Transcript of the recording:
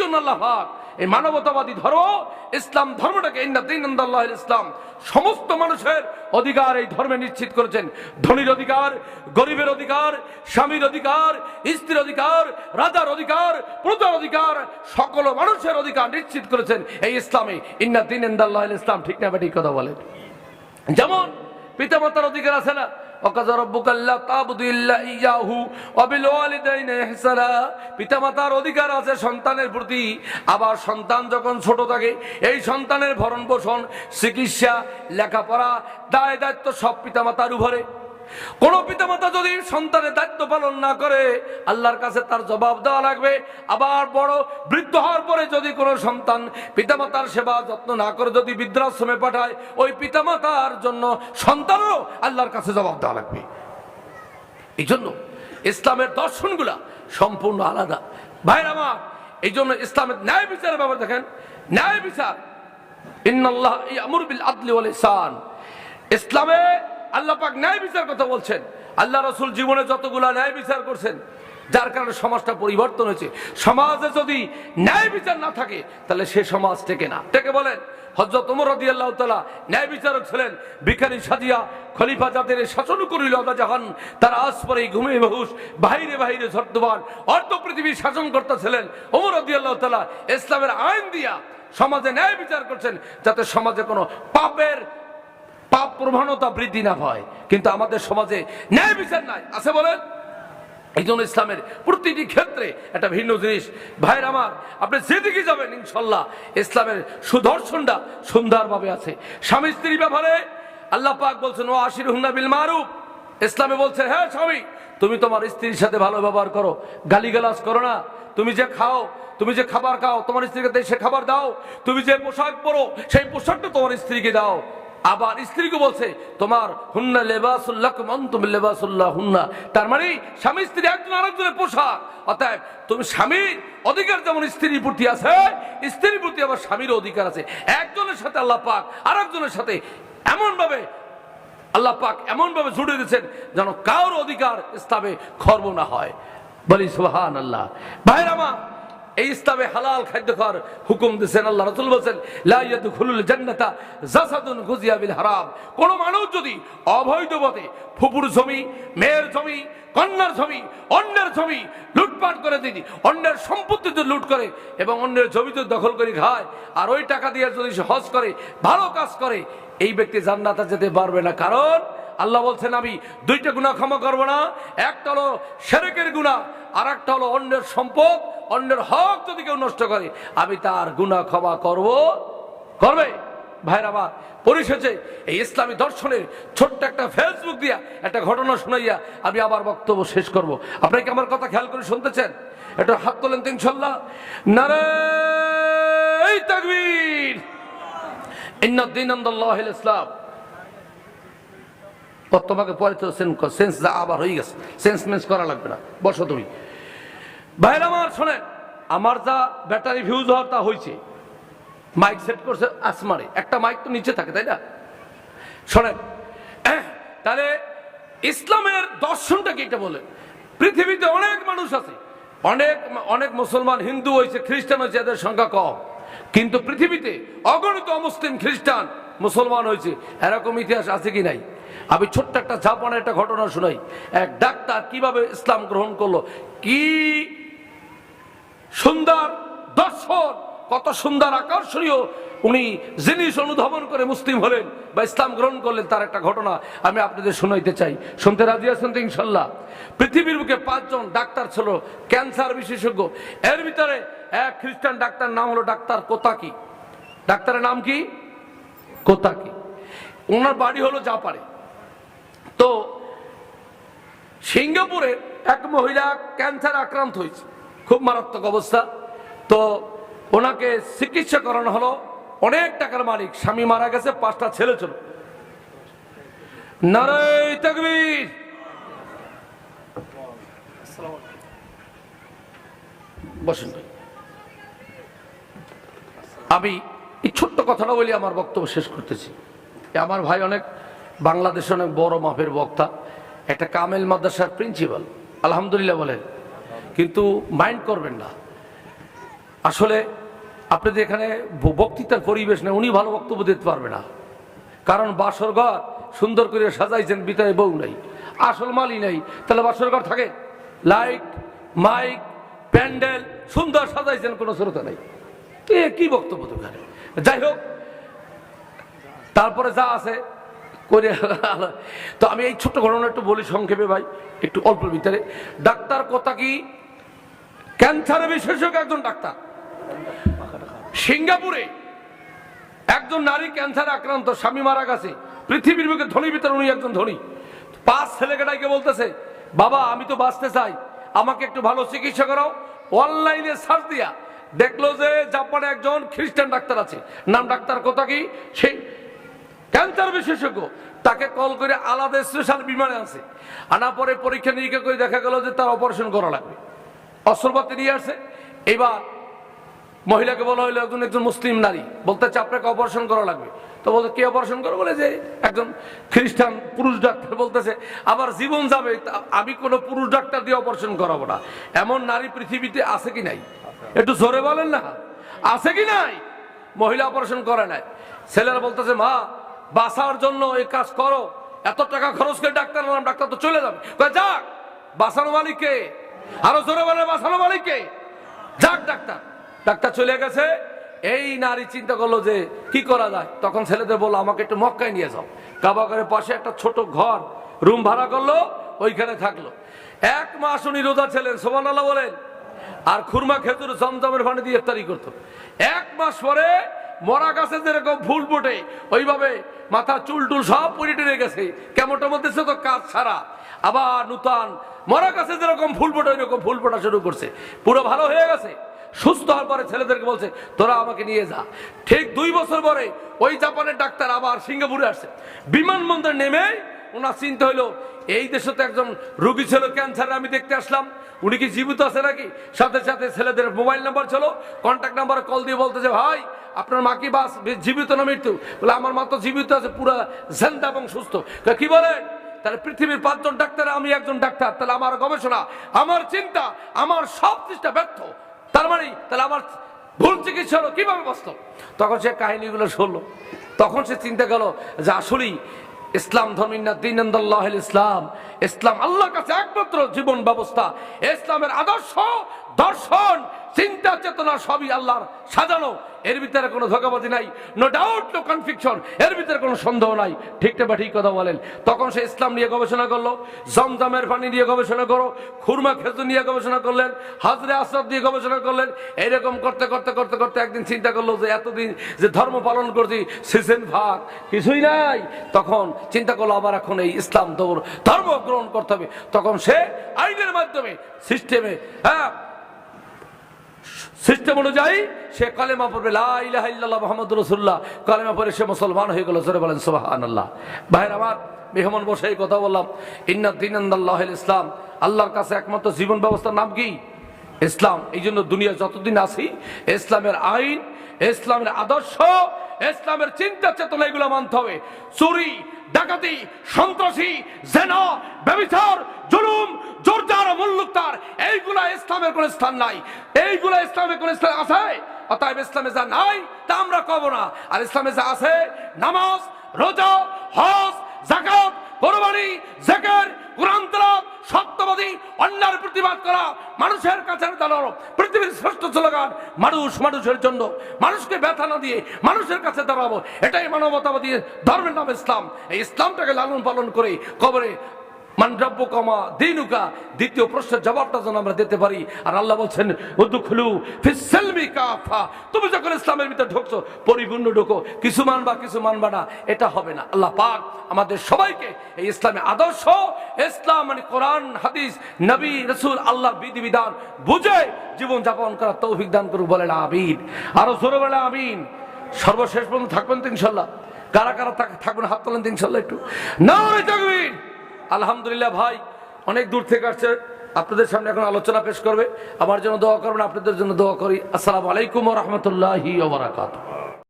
জন্য আল্লাহ পাক এই মানবতাবাদী ধর্ম ইসলাম ধর্মটাকে ইন্না দীনাল্লাহিল ইসলাম, সমস্ত মানুষের অধিকার এই ধর্মে নিশ্চিত করেছেন। ধনীর অধিকার, গরিবের অধিকার, স্বামীর অধিকার, স্ত্রীর অধিকার, রাজার অধিকার, প্রজার অধিকার, সকল মানুষের অধিকার নিশ্চিত করেছেন এই ইসলামে। ইন্না দীনাল্লাহিল ইসলাম, ঠিক না ঠিক কথা বলেন? যেমন পিতামাতার অধিকার আছে না, পিতামাতার অধিকার আছে সন্তানের প্রতি। আবার সন্তান যখন ছোট থাকে এই সন্তানের ভরণ পোষণ, চিকিৎসা, লেখাপড়া, দায় দায়িত্ব সব পিতামাতার উপরে। কোন পিতামাতা যদি সন্তানের দায়িত্ব পালন না করে আল্লাহর কাছে তার জবাব দেওয়া লাগবে। আবার বড় বৃদ্ধ হওয়ার পরে যদি কোনো সন্তান পিতামাতার সেবা যত্ন না করে যদি বৃদ্ধাশ্রমে পাঠায়, ওই পিতামাতার জন্য সন্তানও আল্লাহর কাছে জবাব দেওয়া লাগবে। এই জন্য ইসলামের দর্শনগুলা সম্পূর্ণ আলাদা ভাইরা আমার। এই জন্য ইসলামের ন্যায় বিচারের ব্যাপারে দেখেন, ন্যায় বিচার, ইন্নাল্লাহ ইয়ামুরু বিল আদলি ওয়াল ইহসান। ইসলামে আল্লাহ পাক ন্যায় বিচার কথা বলছেন। আল্লাহ রাসূল জীবনে যতগুলা ন্যায় বিচার করছেন, যার কারণে সমাজটা পরিবর্তন হয়েছে। সমাজে যদি ন্যায় বিচার না থাকে তাহলে সে সমাজ টেকে না। টেকে বলেন হযরত ওমর রাদিয়াল্লাহু তাআলা ন্যায় বিচারক ছিলেন। ভিখারি সাজিয়া খলিফা যাদের শাসন করিল আদা জাহান, তারা আজ পরে ঘুমে বেহুশ, বাহিরে বাহিরে ঝর্দবান, অর্ধ পৃথিবীর শাসন কর্তা ছিলেন ওমর রাদিয়াল্লাহু তাআলা। ইসলামের আইন দিয়া সমাজে ন্যায় বিচার করছেন যাতে সমাজে কোনো পাপ প্রবণতা বৃদ্ধি না হয়। কিন্তু আমাদের সমাজে ন্যায় বিচার নাই, আছে বলেন? এই জন্য ইসলামের প্রতিটি ক্ষেত্রে একটা ভিন্ন জিনিস। ভাইয়ের আমার, আপনি যেদিকে যাবেন ইনশাল্লাহ ইসলামের সুদর্শনটা সুন্দরভাবে আছে। স্বামী স্ত্রীর ব্যাপারে আল্লাহ পাক বলছেন ওয়া আশিরুহুন্না বিল মারুফ। ইসলামে বলছে হ্যাঁ স্বামী, তুমি তোমার স্ত্রীর সাথে ভালো ব্যবহার করো, গালিগালাজ করো না। তুমি যে খাও, তুমি যে খাবার খাও তোমার স্ত্রীকে সে খাবার দাও। তুমি যে পোশাক পরো সেই পোশাকটা তোমার স্ত্রীকে দাও। আবার স্ত্রীকে বলছে তোমার হুন্না লিবাসুল লাকুম আনতুম লিবাসুল লাহুন্না। তার মানে স্বামী স্ত্রী একজন আরেকজনের পোশাক। অতএব তুমি স্বামীর অধিকার যেমন স্ত্রীর প্রতি আছে, স্ত্রীর প্রতি আবার স্বামীর অধিকার আছে। একজনের সাথে আল্লাহ পাক আরেকজনের সাথে এমন ভাবে আল্লাহ পাক এমন ভাবে জুড়ে দিয়েছেন যেন কারোর অধিকার ইসলামে খর্ব না হয়। বলি সুবহানাল্লাহ। ভাইরা আমার, এই ইসলামে হালাল খাদ্য খাওয়ার হুকুম দিয়েছেন। আল্লাহ রাসূল বলেন লা ইয়াদখুলুল জান্নাতা জাসাদুন গুজিয়া বিল হারাম। কোন মানুষ যদি অবৈধ পথে ফুপুর জমি, মেয়ের জমি, কন্যার জমি, অন্যের জমি লুটপাট করে দিই, অন্যের সম্পত্তি যদি লুট করে এবং অন্যের জমি যদি দখল করে খায় আর ওই টাকা দিয়ে যদি সে হজ করে, ভালো কাজ করে, এই ব্যক্তি জান্নাতে যেতে পারবে না। কারণ আল্লাহ বলছেন আমি দুইটা গুনাহ ক্ষমা করব না। একটা হলো শিরকের গুনাহ, আর একটা হলো অন্যের সম্পদ, অন্যের হক যদি কেউ নষ্ট করে আমি তার গুনাহ ক্ষমা করবে। ভাইরা আমার, পরিশেষে এই ইসলামী দর্শনের ছোট্ট একটা ফেসবুক দিয়া একটা ঘটনা শোনাইয়া আমি আবার বক্তব্য শেষ করব। আপনি কি আমার কথা খেয়াল করে শুনতেছেন? এটা হাত তোলেন তো ইনশাআল্লাহ। নারে তাকবীর, ইন্না দীনাল্লাহিল ইসলাম। তোমাকে পরে তো সেন্স যা আবার হয়ে গেছে, সেন্স মেন্স করা লাগবে না, বসো তুমি। ভাইরা আমার শোনেন, আমার যা ব্যাটারি ফিউজ হওয়ার তা হয়েছে, মাইক সেট করছে আসমানে, একটা মাইক তো নিচে থাকে তাই না? শোনেন, তাহলে ইসলামের দর্শনটা কি এটা বলে? পৃথিবীতে অনেক মানুষ আছে, অনেক অনেক মুসলমান, হিন্দু হয়েছে, খ্রিস্টান হয়েছে, এদের সংখ্যা কম। কিন্তু পৃথিবীতে অগণিত অমুসলিম, খ্রিস্টান, মুসলমান হয়েছে, এরকম ইতিহাস আছে কি নাই? আমি ছোট্ট একটা জাপানের একটা ঘটনা শোনাই। এক ডাক্তার কিভাবে ইসলাম গ্রহণ করলো, কি সুন্দর দর্শন, কত সুন্দর আকর্ষণীয় উনি জিনিস অনুধাবন করে মুসলিম হলেন বা ইসলাম গ্রহণ করলেন, তার একটা ঘটনা আমি আপনাদের শোনাইতে চাই। শুনতে রাজি আছেন তো ইনশাল্লাহ? পৃথিবীর বুকে 5 জন ডাক্তার ছিল, ক্যান্সার বিশেষজ্ঞ। এর ভিতরে এক খ্রিস্টান ডাক্তার, নাম হলো ডাক্তার কোতাকি। ডাক্তারের নাম কি? কোতাকি। ওনার বাড়ি হলো জাপানে। তো সিঙ্গাপুরে এক মহিলা ক্যান্সার আক্রান্ত হয়েছে, খুব মারাত্মক অবস্থা। তো ওনাকে চিকিৎসা করানো হলো, অনেক টাকার মালিক, স্বামী মারা গেছে, 5টা ছেলে ছিল। নারে তাকবীর। বসেন। আমি এই ছোট্ট কথাটা বলি আমার বক্তব্য শেষ করতেছি। আমার ভাই অনেক বাংলাদেশে অনেক বড় মাপের বক্তা, একটা কামেল মাদ্রাসার প্রিন্সিপাল, আলহামদুলিল্লাহ বলেন, কিন্তু মাইন্ড করবেন না। আসলে আপনাদের এখানে বক্তৃতার পরিবেশ নেই, উনি ভালো বক্তব্য দিতে পারবে না, কারণ বাসর ঘর সুন্দর করে সাজাইছেন, ভিতরে বউ নাই, আসল মালই নেই, তাহলে বাসর ঘর থাকে? লাইট, মাইক, প্যান্ডেল সুন্দর সাজাইছেন, কোনো শ্রোতা নাই, কি বক্তব্য দোকানে? যাই হোক, তারপরে যা আছে করে। তো আমি এই ছোট্ট ঘটনা একটু বলি সংক্ষেপে ভাই, একটু অল্প ভিতরে। ডাক্তার কথা কি, ক্যান্সারের বিশেষজ্ঞ একজন ডাক্তার, সিঙ্গাপুরে একজন নারী ক্যান্সারে আক্রান্ত, স্বামী মারা গেছে, পৃথিবীর বুকে ধনী ভিতরে উনি একজন ধনী। 5 ছেলেকে ডাইকে বলতেছে, বাবা আমি তো বাঁচতে চাই, আমাকে একটু ভালো চিকিৎসা করাও। অনলাইনে সার্চ দিয়া দেখলো যে জাপানে একজন খ্রিস্টান ডাক্তার আছে, নাম ডাক্তার কথা কি, সেই ক্যান্সার বিশেষজ্ঞ। তাকে কল করে আলাদা স্পেশাল বিমানে আছে, আনা পরে পরীক্ষা নিরীক্ষা করে দেখা গেল যে তার অপারেশন করা লাগবে, অস্ত্রপাতি নিয়ে আসছে। এবার মহিলাকে বলা হইলো, একজন মুসলিম নারী বলতেছে আপনাকে অপারেশন করা লাগবে। তো বলতে কে অপারেশন করো? বলে যে একজন খ্রিস্টান পুরুষ ডাক্তার। বলতেছে আবার জীবন যাবে, আমি কোনো পুরুষ ডাক্তার দিয়ে অপারেশন করাবো না। এমন নারী পৃথিবীতে আছে কি নাই? একটু জোরে বলেন না, আছে কি নাই? মহিলা অপারেশন করে নাই। ছেলেরা বলতেছে মা বাঁচার জন্য এই কাজ করো, এত টাকা খরচ করে ডাক্তার আনলাম, ডাক্তার তো চলে যাবে। যাক, বাঁচানো মালিককে, আরো জোরে বলে বাঁচানো মালিককে, যাক ডাক্তার। ডাক্তার চলে গেছে। এই নারী চিন্তা করলো যে কি করা যায়। তখন ছেলেদের বললো আমাকে একটু মক্কায় নিয়ে যাও। কাবা ঘরের পাশে একটা ছোট ঘর রুম ভাড়া করলো, ওইখানে থাকলো। 1 মাস উনি রোজা ছিলেন, সুবহানাল্লাহ বলেন, আর খুরমা খেজুর জমজমের পানি দিয়ে ইফতারি করতো। 1 মাস পরে মরা গাছে যেরকম ফুল ফোটে ওইভাবে মাথা চুল টুল সব পড়ে টেনে গেছে, কেমনটার মধ্যে তো কাজ ছাড়া, আবার নূতন মরা গাছে যেরকম ফুল ফোটে ওইরকম ফুল ফোটা শুরু করছে, পুরো ভালো হয়ে গেছে। সুস্থ হওয়ার পরে ছেলেদেরকে বলছে তোরা আমাকে নিয়ে যা। ঠিক 2 বছর পরে ওই জাপানের ডাক্তার আবার সিঙ্গাপুরে আসছে। বিমানবন্দরে নেমে ওনার চিন্তা হইলো এই দেশে তো একজন রোগী ছিল ক্যান্সারে, আমি দেখতে আসলাম, উনি কি জীবিত আছে নাকি। সাথে সাথে ছেলেদের মোবাইল নাম্বার ছিল, কন্ট্যাক্ট নাম্বারে কল দিয়ে বলতেছে ভাই আপনার মা কি বাস জীবিত না মৃত্যু? বলে আমার মা তো জীবিত আছে, পুরা জিন্দা এবং সুস্থ। কি বলেন? তাহলে পৃথিবীর 5 জন ডাক্তার, আমি একজন ডাক্তার, তাহলে আমার গবেষণা, আমার চিন্তা, আমার সব চেষ্টা ব্যর্থ। তার মানে তাহলে আমার ভুল চিকিৎসা হলো, কিভাবে বাঁচত? তখন সে কাহিনীগুলো শুনলো। তখন সে চিন্তা গেল যে আসলেই ইসলাম ধর্মিনা দিন ইসলাম, ইসলাম আল্লাহর কাছে একমাত্র জীবন ব্যবস্থা। ইসলামের আদর্শ, দর্শন, চিন্তা চেতনা সবই আল্লাহর সাজানো, এর ভিতরে কোনো ধোঁকাবাজি নাই, নো ডাউট, নো কনফিউশন, এর ভিতরে কোনো সন্দেহ নাই। ঠিক না ঠিক কথা বলেন? তখন সে ইসলাম নিয়ে গবেষণা করলো, জমজমের পানি নিয়ে গবেষণা করো, খুরমা খেজুর নিয়ে গবেষণা করলেন, হাজরে আসওয়াদ নিয়ে গবেষণা করলেন। এইরকম করতে করতে করতে করতে একদিন চিন্তা করলো যে এতদিন যে ধর্ম পালন করছি সিজন ভাগ কিছুই নাই। তখন চিন্তা করলো আবার এখন এই ইসলাম ধর্ম গ্রহণ করতে হবে। তখন সে আইনের মাধ্যমে সিস্টেমে, সিস্টেম অনুযায়ী সে কালেমা পড়বে, লা ইলাহা ইল্লাল্লাহ মুহাম্মাদুর রাসূলুল্লাহ, কালেমা পড়ে সে মুসলমান হয়ে গেল। জোরে বলেন সুবহানাল্লাহ। ভাইরা আমার, মেহমান বসে এই কথা বললাম, ইন্না দীনাল্লাহিল ইসলাম, আল্লাহর কাছে একমাত্র জীবন ব্যবস্থার নাম কি? ইসলাম। এই জন্য দুনিয়া যতদিন আছি ইসলামের আইন, ইসলামের আদর্শ, ইসলামের চিন্তা চেতনা এগুলো মানতে হবে। চুরি, ডাকাতি, সন্ত্রাসী, জিনা, ব্যভিচার, জুলুম, জোরজার, মুল্লুকতার, এইগুলা ইসলামের কোন স্থান নাই। এইগুলা ইসলামের কোন স্থান আছে? অতএব ইসলামে যা নাই তা আমরা কব না, আর ইসলামে যা আছে নামাজ, রোজা, হজ, যাকাত, কুরবানি, জিকির, কুরআন তেলাওয়াত, সত্যবাদী, অন্যায়ের প্রতিবাদ করা, মানুষের কাছে দাঁড়ানো, পৃথিবীর শ্রেষ্ঠ স্লোগান মানুষ মানুষের জন্য, মানুষকে ব্যথা না দিয়ে মানুষের কাছে দাঁড়াবো, এটাই মানবতাবাদী ধর্মের নাম ইসলাম। এই ইসলামটাকে লালন পালন করে কবরে মান রাব্বুকা মা দীনুকা, দ্বিতীয় প্রশ্নের জবাবটা যেন আমরা দিতে পারি। আর আল্লাহ বলছেন উদখুলু ফিস সিলমি কাফা, তুমি যখন ইসলামের ভিতরে ঢুকছো পরিপূর্ণ ঢুকো, কিছু মানবা কিছু মানবা না, এটা হবে না। আল্লাহ পাক আমাদের সবাইকে এই ইসলামের আদর্শ, ইসলাম মানে কোরআন, হাদিস, নবী, রাসূল, আল্লাহর বিধিবিধান বুঝে জীবন যাপন করার তৌফিক দান করুক। বলেন আমিন। আরো জোরে বলেন আমিন। সর্বশেষ পর্যন্ত থাকবেন তো ইনশাআল্লাহ? কারা কারা থাকবেন হাত তোলেন তো ইনশাআল্লাহ একটু। নারে তাকবীর। আলহামদুলিল্লাহ ভাই অনেক দূর থেকে আসছে, আপনাদের সামনে এখন আলোচনা পেশ করবে। আমার জন্য দোয়া করবেন, আপনাদের জন্য দোয়া করি। আসসালামু আলাইকুম ওয়া রাহমাতুল্লাহি ওয়া বারাকাতুহু।